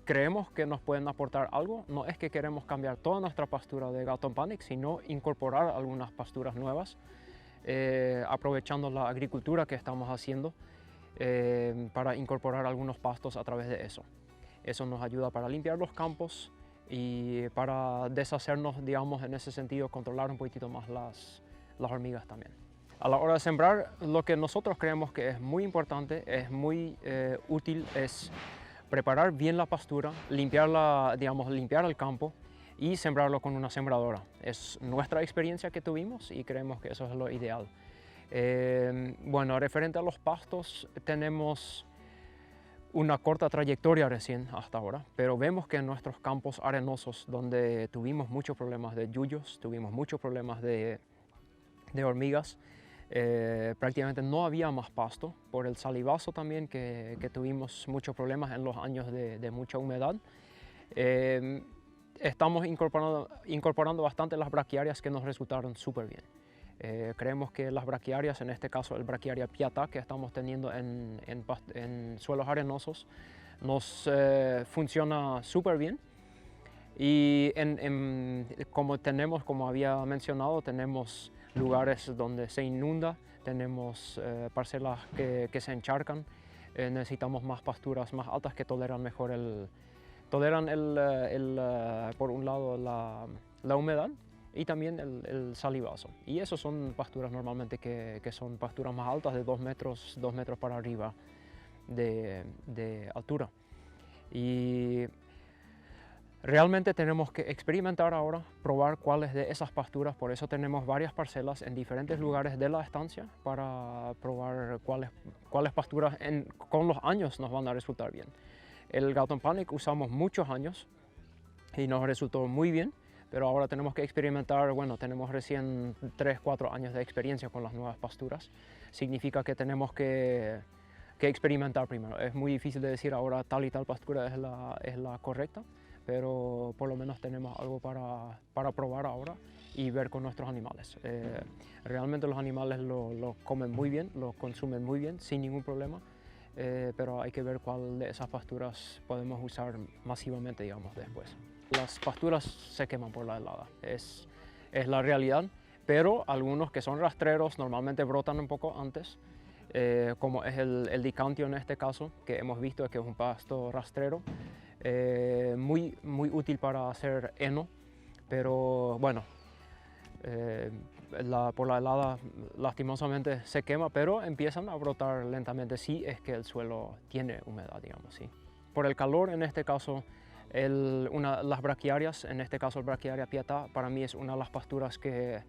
creemos que nos pueden aportar algo. No es que queremos cambiar toda nuestra pastura de Gatton Panic, sino incorporar algunas pasturas nuevas, aprovechando la agricultura que estamos haciendo para incorporar algunos pastos a través de eso. Eso nos ayuda para limpiar los campos y para deshacernos, digamos, en ese sentido, controlar un poquitito más las hormigas también. A la hora de sembrar, lo que nosotros creemos que es muy importante, es muy útil, es preparar bien la pastura, limpiar el campo y sembrarlo con una sembradora. Es nuestra experiencia que tuvimos y creemos que eso es lo ideal. Bueno, referente a los pastos, tenemos una corta trayectoria recién hasta ahora, pero vemos que en nuestros campos arenosos, donde tuvimos muchos problemas de yuyos, tuvimos muchos problemas de hormigas, prácticamente no había más pasto, por el salivazo también, que tuvimos muchos problemas en los años de mucha humedad. Estamos incorporando bastante las braquiarias que nos resultaron súper bien. Creemos que las braquiarias, en este caso el braquiaria Piatá que estamos teniendo en suelos arenosos, nos funciona súper bien. Y como había mencionado, tenemos lugares donde se inunda, tenemos parcelas que se encharcan, necesitamos más pasturas más altas que toleran mejor por un lado la humedad y también el salivazo. Y esos son pasturas normalmente que son pasturas más altas, de 2 metros para arriba de altura. Y realmente tenemos que experimentar ahora, probar cuáles de esas pasturas, por eso tenemos varias parcelas en diferentes lugares de la estancia para probar cuáles pasturas con los años nos van a resultar bien. El Gatton Panic usamos muchos años y nos resultó muy bien, pero ahora tenemos que experimentar. Bueno, tenemos recién 3-4 años de experiencia con las nuevas pasturas. Significa que tenemos que experimentar primero. Es muy difícil de decir ahora tal y tal pastura es la correcta, pero por lo menos tenemos algo para probar ahora y ver con nuestros animales. Realmente los animales lo comen muy bien, lo consumen muy bien, sin ningún problema, pero hay que ver cuál de esas pasturas podemos usar masivamente, digamos, después. Las pasturas se queman por la helada, es la realidad, pero algunos que son rastreros normalmente brotan un poco antes, como es el Dicantio en este caso, que hemos visto que es un pasto rastrero, muy útil para hacer heno, pero bueno, por la helada lastimosamente se quema, pero empiezan a brotar lentamente si es que el suelo tiene humedad, digamos, ¿sí? Por el calor, en este caso, las braquiarias, en este caso el Brachiaria pietá, para mí es una de las pasturas que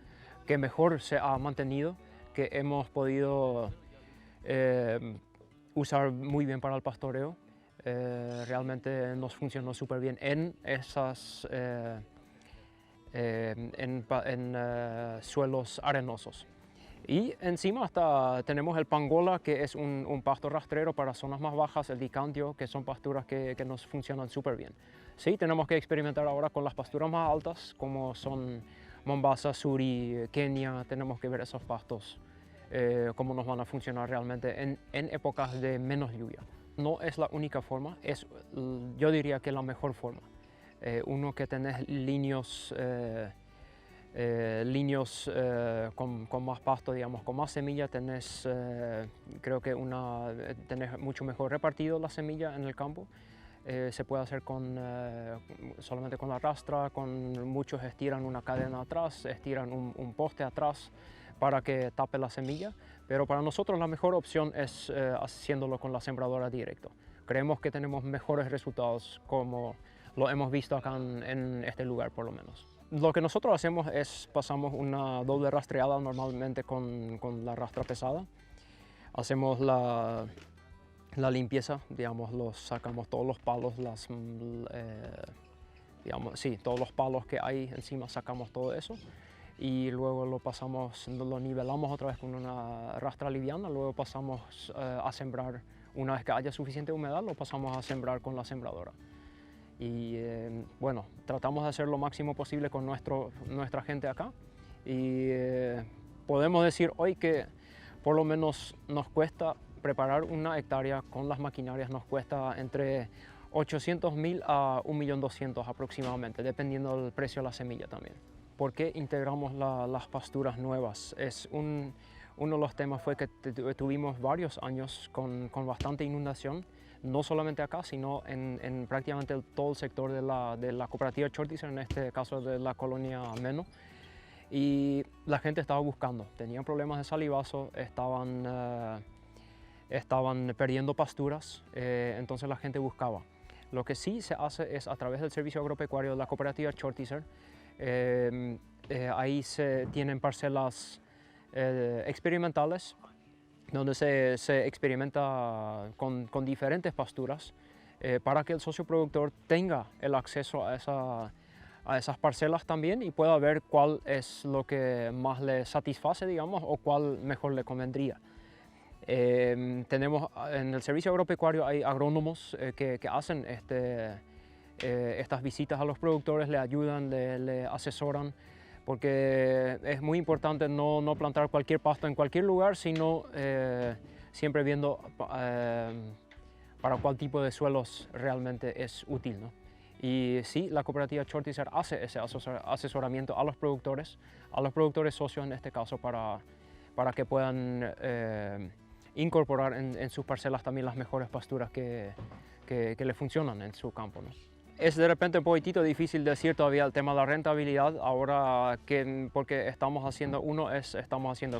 mejor se ha mantenido, que hemos podido usar muy bien para el pastoreo. Realmente nos funcionó súper bien en esas suelos arenosos. Y encima hasta tenemos el pangola, que es un pasto rastrero para zonas más bajas, el dicantio, que son pasturas que nos funcionan súper bien. Sí, tenemos que experimentar ahora con las pasturas más altas, como son Mombasa, Suri, Kenia. Tenemos que ver esos pastos, cómo nos van a funcionar realmente en épocas de menos lluvia. No es la única forma, yo diría que la mejor forma. Uno que tenés líneas con más pasto, digamos, con más semilla, tenés, creo que tenés mucho mejor repartido la semilla en el campo. Se puede hacer solamente con la rastra, muchos estiran una cadena atrás, estiran un poste atrás para que tape la semilla, pero para nosotros la mejor opción es haciéndolo con la sembradora directo. Creemos que tenemos mejores resultados, como lo hemos visto acá en este lugar por lo menos. Lo que nosotros hacemos es pasamos una doble rastreada normalmente con la rastra pesada. Hacemos la limpieza, digamos, sacamos todos los palos, todos los palos que hay encima, sacamos todo eso. Y luego lo nivelamos otra vez con una rastra liviana, luego pasamos a sembrar. Una vez que haya suficiente humedad, lo pasamos a sembrar con la sembradora. Y bueno, tratamos de hacer lo máximo posible con nuestra gente acá. Y podemos decir hoy que por lo menos nos cuesta preparar una hectárea con las maquinarias, nos cuesta entre 800.000 a 1.200.000 aproximadamente, dependiendo del precio de la semilla también. ¿Por qué integramos las pasturas nuevas? Uno de los temas fue que tuvimos varios años con bastante inundación, no solamente acá, sino en prácticamente todo el sector de la cooperativa Chortizer, en este caso de la colonia Meno. Y la gente estaba buscando, tenían problemas de salivazo, estaban perdiendo pasturas, entonces la gente buscaba. Lo que sí se hace es a través del servicio agropecuario de la cooperativa Chortizer. Ahí se tienen parcelas experimentales donde se experimenta con diferentes pasturas para que el socio productor tenga el acceso a esas parcelas también y pueda ver cuál es lo que más le satisface, digamos, o cuál mejor le convendría. Tenemos en el servicio agropecuario hay agrónomos que hacen estas visitas a los productores, le ayudan, le asesoran, porque es muy importante no plantar cualquier pasto en cualquier lugar, sino siempre viendo para cuál tipo de suelos realmente es útil, ¿no? Y sí, la cooperativa Chortizer hace ese asesoramiento a los productores socios en este caso, para que puedan incorporar en sus parcelas también las mejores pasturas que le funcionan en su campo, ¿no? Es de repente un poquitito difícil decir todavía el tema de la rentabilidad ahora, porque estamos haciendo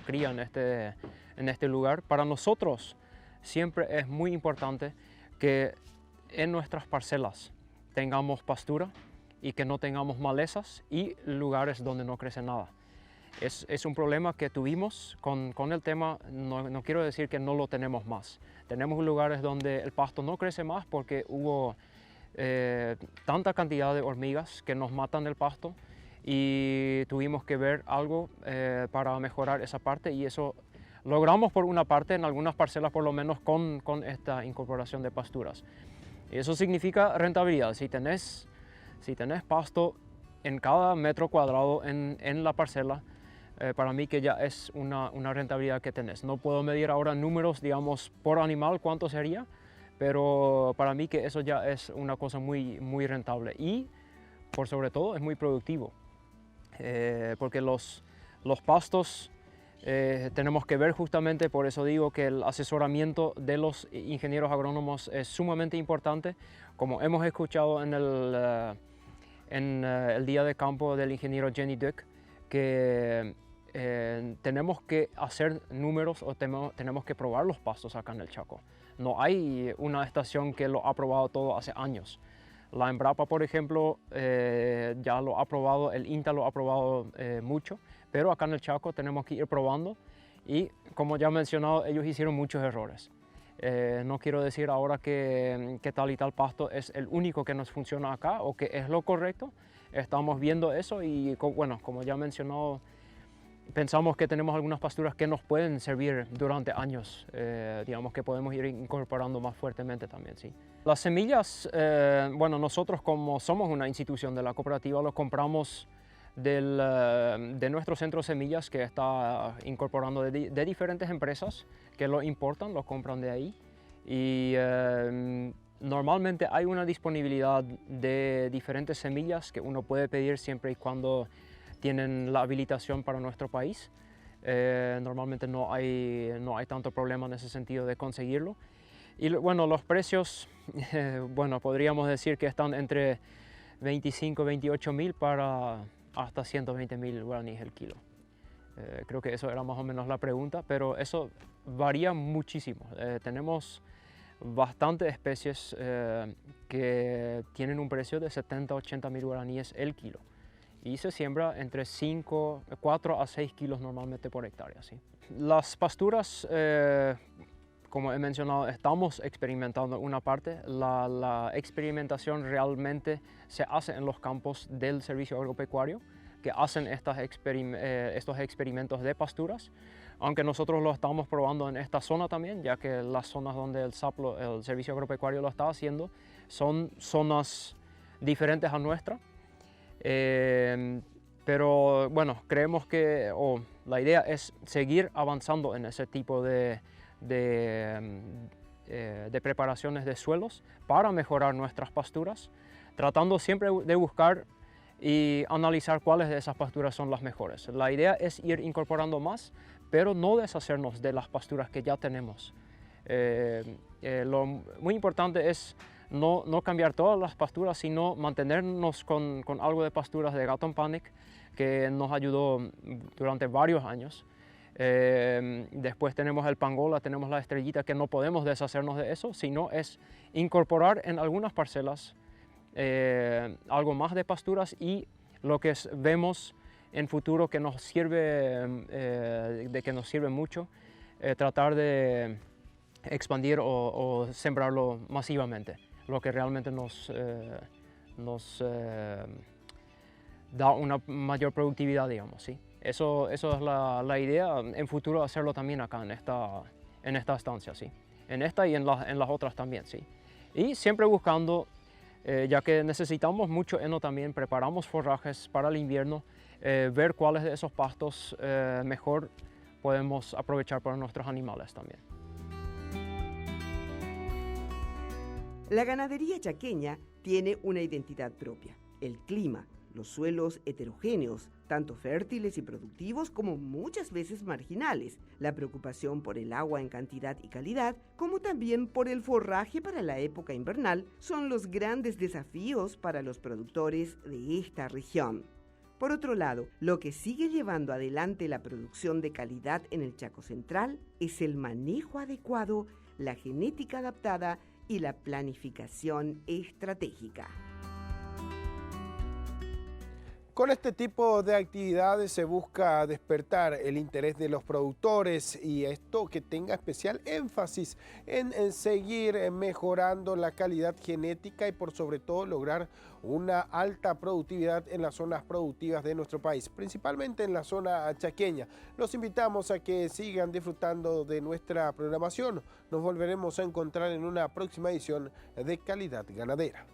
cría en este lugar. Para nosotros siempre es muy importante que en nuestras parcelas tengamos pastura y que no tengamos malezas y lugares donde no crece nada. Es un problema que tuvimos con el tema, no quiero decir que no lo tenemos más. Tenemos lugares donde el pasto no crece más porque hubo tanta cantidad de hormigas que nos matan el pasto y tuvimos que ver algo para mejorar esa parte, y eso logramos por una parte en algunas parcelas por lo menos con esta incorporación de pasturas. Y eso significa rentabilidad. Si tenés pasto en cada metro cuadrado en la parcela, para mí que ya es una rentabilidad que tenés. No puedo medir ahora números, digamos, por animal cuánto sería, pero para mí que eso ya es una cosa muy, muy rentable y, por sobre todo, es muy productivo. Porque los pastos tenemos que ver justamente, por eso digo que el asesoramiento de los ingenieros agrónomos es sumamente importante. Como hemos escuchado en el día de campo del ingeniero Jenny Duck, que tenemos que hacer números o tenemos que probar los pastos acá en el Chaco. No hay una estación que lo ha probado todo hace años. La Embrapa, por ejemplo, ya lo ha probado, el INTA lo ha probado mucho, pero acá en el Chaco tenemos que ir probando y, como ya he mencionado, ellos hicieron muchos errores. No quiero decir ahora que tal y tal pasto es el único que nos funciona acá o que es lo correcto. Estamos viendo eso y, bueno, como ya he mencionado, pensamos que tenemos algunas pasturas que nos pueden servir durante años, digamos que podemos ir incorporando más fuertemente también, sí. Las semillas, bueno, nosotros como somos una institución de la cooperativa, lo compramos de nuestro centro de semillas que está incorporando de diferentes empresas que lo importan, lo compran de ahí y normalmente hay una disponibilidad de diferentes semillas que uno puede pedir siempre y cuando tienen la habilitación para nuestro país. Normalmente no hay tanto problema en ese sentido de conseguirlo. Y bueno, los precios, bueno, podríamos decir que están entre 25 y 28 mil para hasta 120 mil guaraníes el kilo. Creo que eso era más o menos la pregunta, pero eso varía muchísimo. Tenemos bastantes especies que tienen un precio de 70 a 80 mil guaraníes el kilo. Y se siembra entre 4 a 6 kilos normalmente por hectárea. ¿Sí? Las pasturas, como he mencionado, estamos experimentando una parte. La experimentación realmente se hace en los campos del Servicio Agropecuario, que hacen estos experimentos de pasturas, aunque nosotros lo estamos probando en esta zona también, ya que las zonas donde el Servicio Agropecuario lo está haciendo son zonas diferentes a nuestra. Pero bueno, creemos que la idea es seguir avanzando en ese tipo de preparaciones de suelos para mejorar nuestras pasturas, tratando siempre de buscar y analizar cuáles de esas pasturas son las mejores. La idea es ir incorporando más, pero no deshacernos de las pasturas que ya tenemos. Lo muy importante es no cambiar todas las pasturas, sino mantenernos con algo de pasturas de Gatton Panic, que nos ayudó durante varios años. Después tenemos el Pangola, tenemos la Estrellita, que no podemos deshacernos de eso, sino es incorporar en algunas parcelas algo más de pasturas y lo que vemos en futuro que nos sirve, mucho, tratar de expandir o sembrarlo masivamente, lo que realmente nos da una mayor productividad, digamos, ¿sí? Eso es la idea, en futuro hacerlo también acá en esta estancia, ¿sí? En esta y en las otras también, ¿sí? Y siempre buscando, ya que necesitamos mucho heno también, preparamos forrajes para el invierno, ver cuáles de esos pastos mejor podemos aprovechar para nuestros animales también. La ganadería chaqueña tiene una identidad propia, el clima, los suelos heterogéneos, tanto fértiles y productivos como muchas veces marginales, la preocupación por el agua en cantidad y calidad, como también por el forraje para la época invernal, son los grandes desafíos para los productores de esta región. Por otro lado, lo que sigue llevando adelante la producción de calidad en el Chaco Central es el manejo adecuado, la genética adaptada y la planificación estratégica. Con este tipo de actividades se busca despertar el interés de los productores y esto que tenga especial énfasis en seguir mejorando la calidad genética y por sobre todo lograr una alta productividad en las zonas productivas de nuestro país, principalmente en la zona chaqueña. Los invitamos a que sigan disfrutando de nuestra programación. Nos volveremos a encontrar en una próxima edición de Calidad Ganadera.